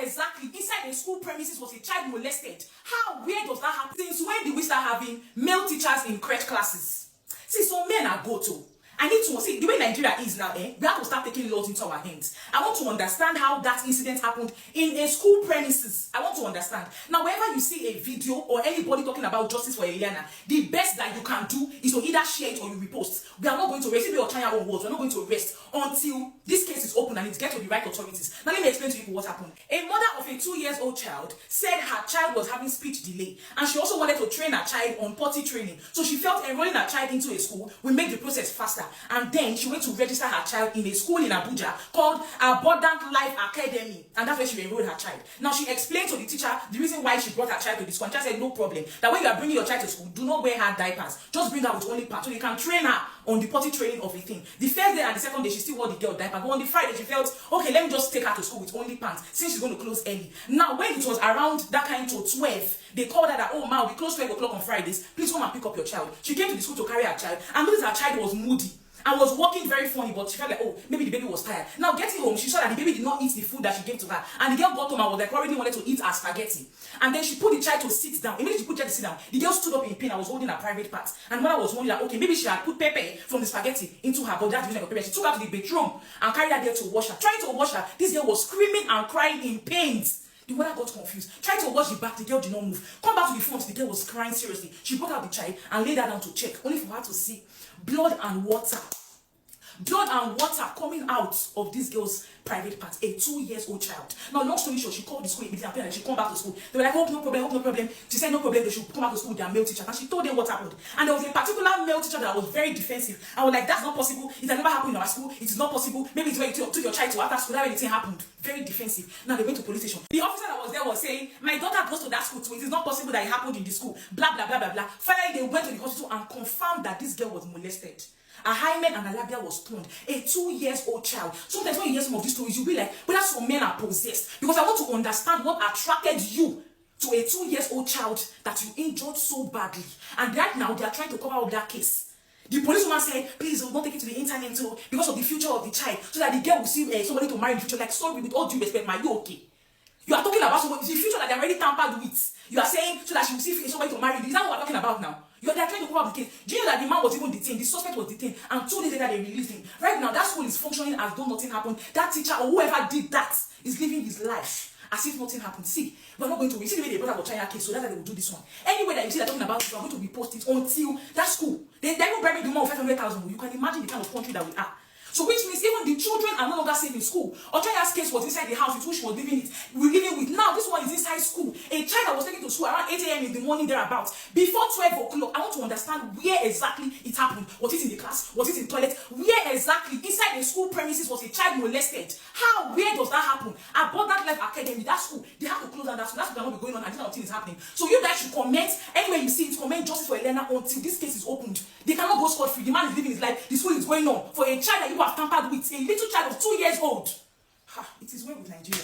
exactly inside the school premises was a child molested? How? Where does that happen? Since when did we start having male teachers in crèche classes? See, some men are go-to. I need to see the way Nigeria is now, we have to start taking laws into our hands. I want to understand how that incident happened in a school premises. I want to understand. Now, whenever you see a video or anybody talking about justice for Eliana, the best that you can do is to either share it or you repost. We are not going to arrest, if you are trying your own words, we're not going to arrest until this case is open and it gets to the right authorities. Now, let me explain to you what happened. A mother of a 2-year-old child said her child was having speech delay, and she also wanted to train her child on potty training. So she felt enrolling her child into a school will make the process faster. And then she went to register her child in a school in Abuja called Abundant Life Academy, and that's where she enrolled her child. Now she explained to the teacher the reason why she brought her child to the school, and the teacher said no problem, that when you are bringing your child to school, do not wear her diapers, just bring her with only pants so you can train her on the potty training of a thing. The first day and the second day she still wore the girl diaper, but on the Friday she felt okay, let me just take her to school with only pants since she's going to close early. Now when it was around that kind to 12, they called her that, oh ma, we close 12 o'clock on Fridays, please come and pick up your child. She came to the school to carry her child and noticed her child was moody and was walking very funny, but she felt like, oh, maybe the baby was tired. Now, getting home, she saw that the baby did not eat the food that she gave to her. And the girl got home and was like, already wanted to eat her spaghetti. And then she put the child to sit down. Immediately she put the child to sit down, the girl stood up in pain and was holding her private parts. And mother was wondering that, okay, maybe she had put pepper from the spaghetti into her body. That's the reason pepper. She took her to the bedroom and carried her there to wash her. Trying to wash her, this girl was screaming and crying in pain. The mother got confused. Tried to wash the back, the girl did not move. Come back to the front, the girl was crying seriously. She brought out the child and laid her down to check, only for her to see blood and water. Blood and water coming out of this girl's private parts, a 2-year-old child. Now, long story short, she called the school immediately and she come back to school. They were like, oh, no problem, oh, no problem. She said, no problem, they should come back to school with their male teacher. And she told them what happened. And there was a particular male teacher that was very defensive. I was like, that's not possible. It has never happened in our school. It is not possible. Maybe it's where you took your child to after school. That anything happened. Very defensive. Now they went to police station. The officer that was there was saying, my daughter goes to that school too. It is not possible that it happened in the school. Blah, blah, blah, blah, blah. Finally, they went to the hospital and confirmed that this girl was molested. A hymen and a labia was torn. A 2-year-old child. Sometimes when you hear some of these stories, you'll be like, but that's some men are possessed. Because I want to understand what attracted you to a 2-year-old child that you injured so badly. And right now, they are trying to cover up that case. The policewoman said, please don't take it to the internet too, because of the future of the child, so that the girl will see somebody to marry in the future. Like, sorry, with all due respect, are you okay? You are talking about the future that they already tampered with. You are saying so that she will see somebody to marry. Is that what we're talking about now? They are trying to cover up the case. Do you know that the man was even detained? The suspect was detained, and 2 days later they released him. Right now, that school is functioning as though nothing happened. That teacher or whoever did that is living his life as if nothing happened. See, we're not going to. You see the way they brought up China case, so that's why they will do this one. Anyway, that you see they're talking about it, we're going to repost it until that school. They even bury the more of 500,000. You can imagine the kind of country that we are. So which means even the children are no longer safe in school. Ochaya's case was inside the house with which she was living with. Now this one is inside school. A child that was taken to school around 8 a.m. in the morning thereabouts. Before 12 o'clock, I want to understand where exactly it happened. Was it in the class? Was it in the toilet? Where exactly inside the school premises was a child molested? How? Where does that happen? Abundant Life Academy, that school, they have to close down that school. That's what will be going on until nothing is happening. So you guys should comment anywhere you see it. Comment justice for Eliana until this case is opened. They cannot go scot-free. The man is living his life. The school is going on for a child that you have tampered with, a little child of 2 years old. It is well with Nigeria.